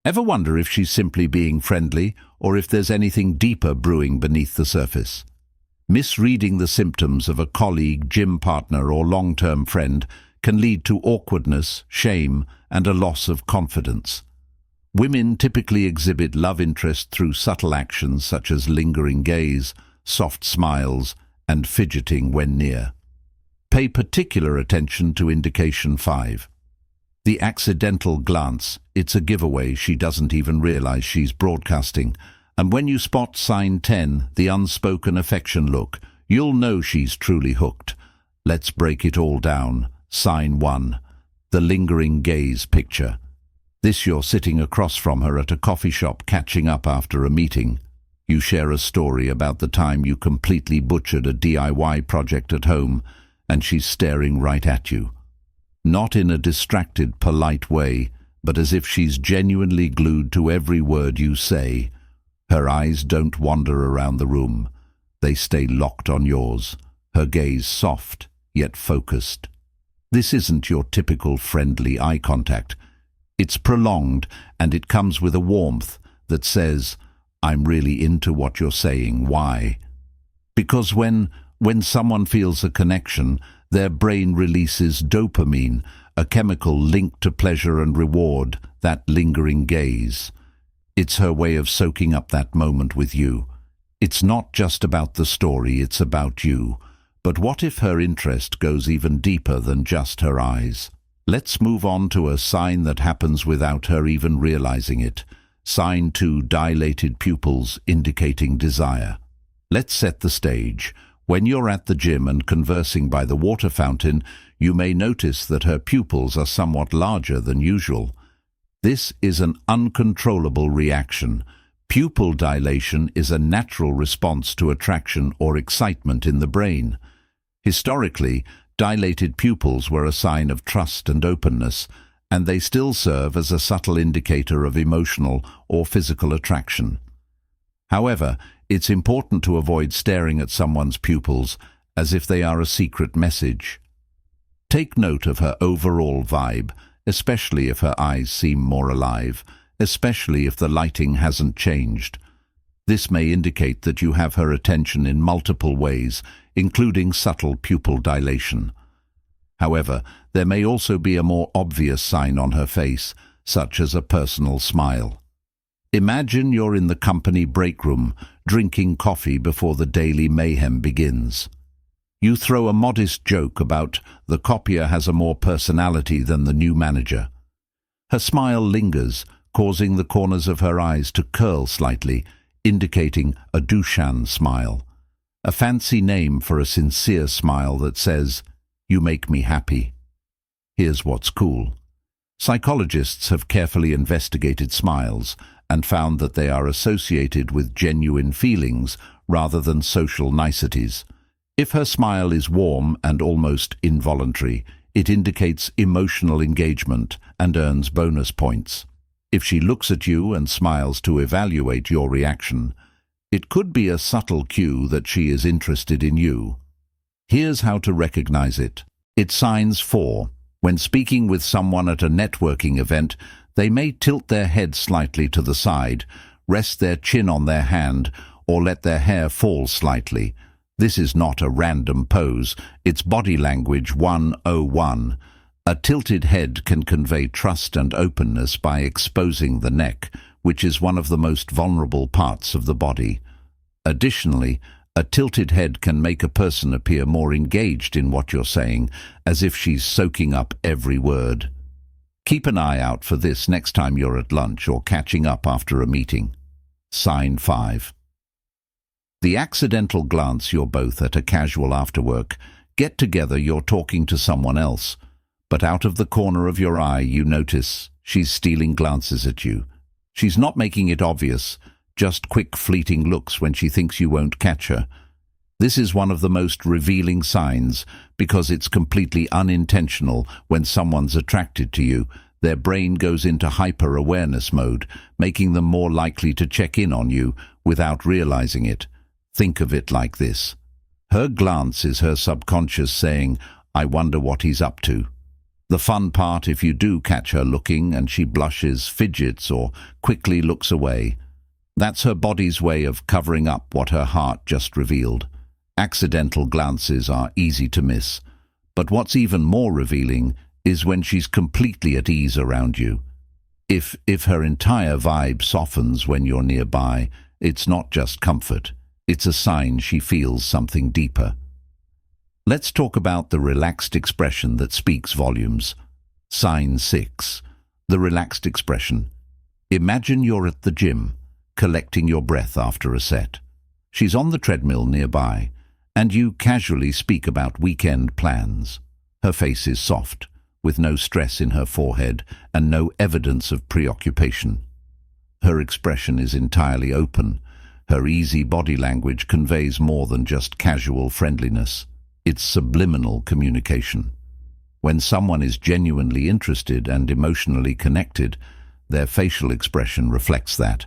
Ever wonder if she's simply being friendly or if there's anything deeper brewing beneath the surface? Misreading the symptoms of a colleague, gym partner, or long-term friend can lead to awkwardness, shame, and a loss of confidence. Women typically exhibit love interest through subtle actions such as lingering gaze, soft smiles, and fidgeting when near. Pay particular attention to indication 5. The accidental glance. It's a giveaway. She doesn't even realize she's broadcasting. And when you spot sign 10, the unspoken affection look, you'll know she's truly hooked. Let's break it all down. Sign 1. The lingering gaze picture. This: you're sitting across from her at a coffee shop catching up after a meeting. You share a story about the time you completely butchered a DIY project at home, and she's staring right at you. Not in a distracted, polite way, but as if she's genuinely glued to every word you say. Her eyes don't wander around the room. They stay locked on yours, her gaze soft, yet focused. This isn't your typical friendly eye contact. It's prolonged, and it comes with a warmth that says, "I'm really into what you're saying." Why? Because when someone feels a connection, their brain releases dopamine, a chemical linked to pleasure and reward, that lingering gaze. It's her way of soaking up that moment with you. It's not just about the story, it's about you. But what if her interest goes even deeper than just her eyes? Let's move on to a sign that happens without her even realizing it. Sign 2. Dilated pupils, indicating desire. Let's set the stage. When you're at the gym and conversing by the water fountain, you may notice that her pupils are somewhat larger than usual. This is an uncontrollable reaction. Pupil dilation is a natural response to attraction or excitement in the brain. Historically, dilated pupils were a sign of trust and openness, and they still serve as a subtle indicator of emotional or physical attraction. However, it's important to avoid staring at someone's pupils as if they are a secret message. Take note of her overall vibe, especially if her eyes seem more alive, especially if the lighting hasn't changed. This may indicate that you have her attention in multiple ways, including subtle pupil dilation. However, there may also be a more obvious sign on her face, such as a personal smile. Imagine you're in the company break room, drinking coffee before the daily mayhem begins. You throw a modest joke about the copier has a more personality than the new manager. Her smile lingers, causing the corners of her eyes to curl slightly, indicating a Duchan smile, a fancy name for a sincere smile that says, "You make me happy." Here's what's cool. Psychologists have carefully investigated smiles and found that they are associated with genuine feelings rather than social niceties. If her smile is warm and almost involuntary, it indicates emotional engagement and earns bonus points. If she looks at you and smiles to evaluate your reaction, it could be a subtle cue that she is interested in you. Here's how to recognize it. It's signs 4. When speaking with someone at a networking event, they may tilt their head slightly to the side, rest their chin on their hand, or let their hair fall slightly. This is not a random pose, it's body language 101. A tilted head can convey trust and openness by exposing the neck, which is one of the most vulnerable parts of the body. Additionally, a tilted head can make a person appear more engaged in what you're saying, as if she's soaking up every word. Keep an eye out for this next time you're at lunch or catching up after a meeting. Sign 5. The accidental glance. You're both at a casual after-work get-together, you're talking to someone else, but out of the corner of your eye you notice she's stealing glances at you. She's not making it obvious, just quick fleeting looks when she thinks you won't catch her. This is one of the most revealing signs because it's completely unintentional. When someone's attracted to you, their brain goes into hyper-awareness mode, making them more likely to check in on you without realizing it. Think of it like this. Her glance is her subconscious saying, "I wonder what he's up to." The fun part, if you do catch her looking and she blushes, fidgets, or quickly looks away, that's her body's way of covering up what her heart just revealed. Accidental glances are easy to miss, but what's even more revealing is when she's completely at ease around you. If her entire vibe softens when you're nearby, it's not just comfort, it's a sign she feels something deeper. Let's talk about the relaxed expression that speaks volumes. Sign 6. The relaxed expression. Imagine you're at the gym, collecting your breath after a set. She's on the treadmill nearby, and you casually speak about weekend plans. Her face is soft, with no stress in her forehead and no evidence of preoccupation. Her expression is entirely open. Her easy body language conveys more than just casual friendliness. It's subliminal communication. When someone is genuinely interested and emotionally connected, their facial expression reflects that.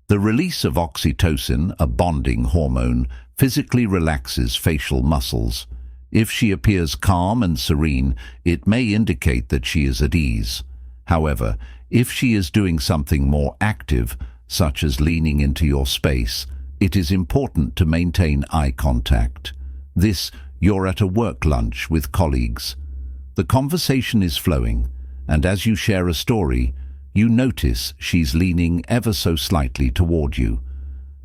The release of oxytocin, a bonding hormone, physically relaxes facial muscles. If she appears calm and serene, it may indicate that she is at ease. However, if she is doing something more active, such as leaning into your space, it is important to maintain eye contact. You're at a work lunch with colleagues. The conversation is flowing, and as you share a story, you notice she's leaning ever so slightly toward you.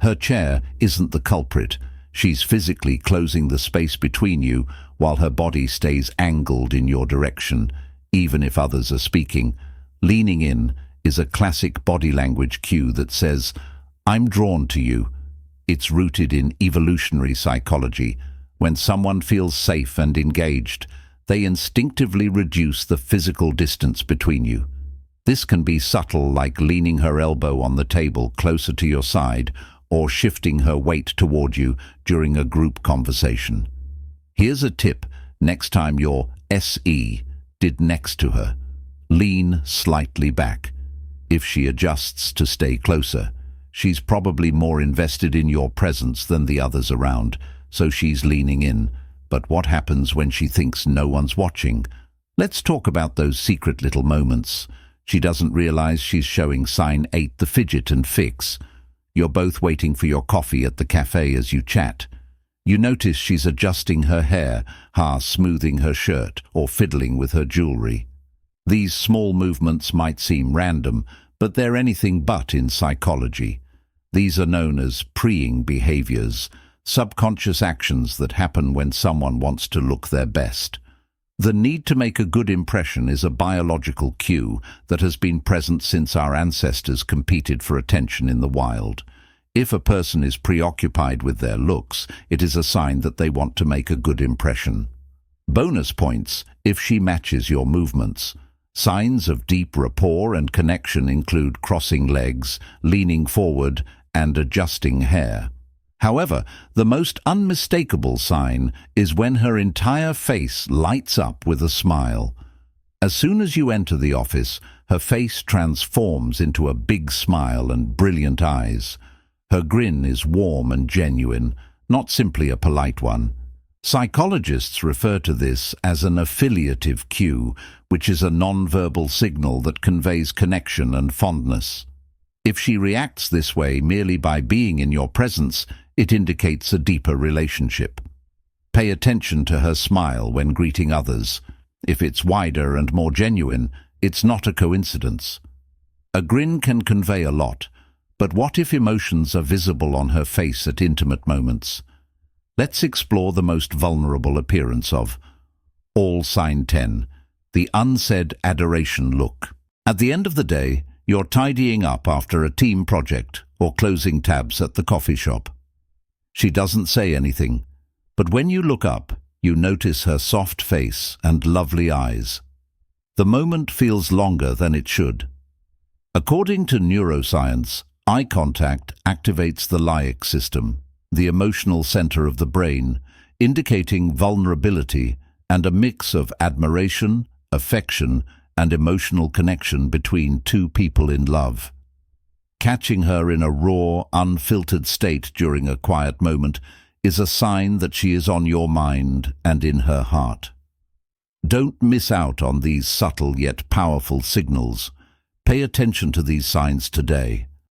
Her chair isn't the culprit. She's physically closing the space between you while her body stays angled in your direction, even if others are speaking. Leaning in is a classic body language cue that says, "I'm drawn to you." It's rooted in evolutionary psychology. When someone feels safe and engaged, they instinctively reduce the physical distance between you. This can be subtle, like leaning her elbow on the table closer to your side or shifting her weight toward you during a group conversation. Here's a tip next time your SE did next to her. Lean slightly back. If she adjusts to stay closer, she's probably more invested in your presence than the others around, so she's leaning in. But what happens when she thinks no one's watching? Let's talk about those secret little moments. She doesn't realize she's showing sign 8, the fidget and fix. You're both waiting for your coffee at the cafe as you chat. You notice she's adjusting her hair, smoothing her shirt, or fiddling with her jewelry. These small movements might seem random, but they're anything but in psychology. These are known as preying behaviors, subconscious actions that happen when someone wants to look their best. The need to make a good impression is a biological cue that has been present since our ancestors competed for attention in the wild. If a person is preoccupied with their looks, it is a sign that they want to make a good impression. Bonus points if she matches your movements. Signs of deep rapport and connection include crossing legs, leaning forward, and adjusting hair. However, the most unmistakable sign is when her entire face lights up with a smile. As soon as you enter the office, her face transforms into a big smile and brilliant eyes. Her grin is warm and genuine, not simply a polite one. Psychologists refer to this as an affiliative cue, which is a nonverbal signal that conveys connection and fondness. If she reacts this way merely by being in your presence, it indicates a deeper relationship. Pay attention to her smile when greeting others. If it's wider and more genuine, it's not a coincidence. A grin can convey a lot, but what if emotions are visible on her face at intimate moments? Let's explore the most vulnerable appearance of all sign 10, the unsaid adoration look. At the end of the day, you're tidying up after a team project or closing tabs at the coffee shop. She doesn't say anything, but when you look up, you notice her soft face and lovely eyes. The moment feels longer than it should. According to neuroscience, eye contact activates the limbic system, the emotional center of the brain, indicating vulnerability and a mix of admiration, affection, and emotional connection between two people in love. Catching her in a raw, unfiltered state during a quiet moment is a sign that she is on your mind and in her heart. Don't miss out on these subtle yet powerful signals. Pay attention to these signs today.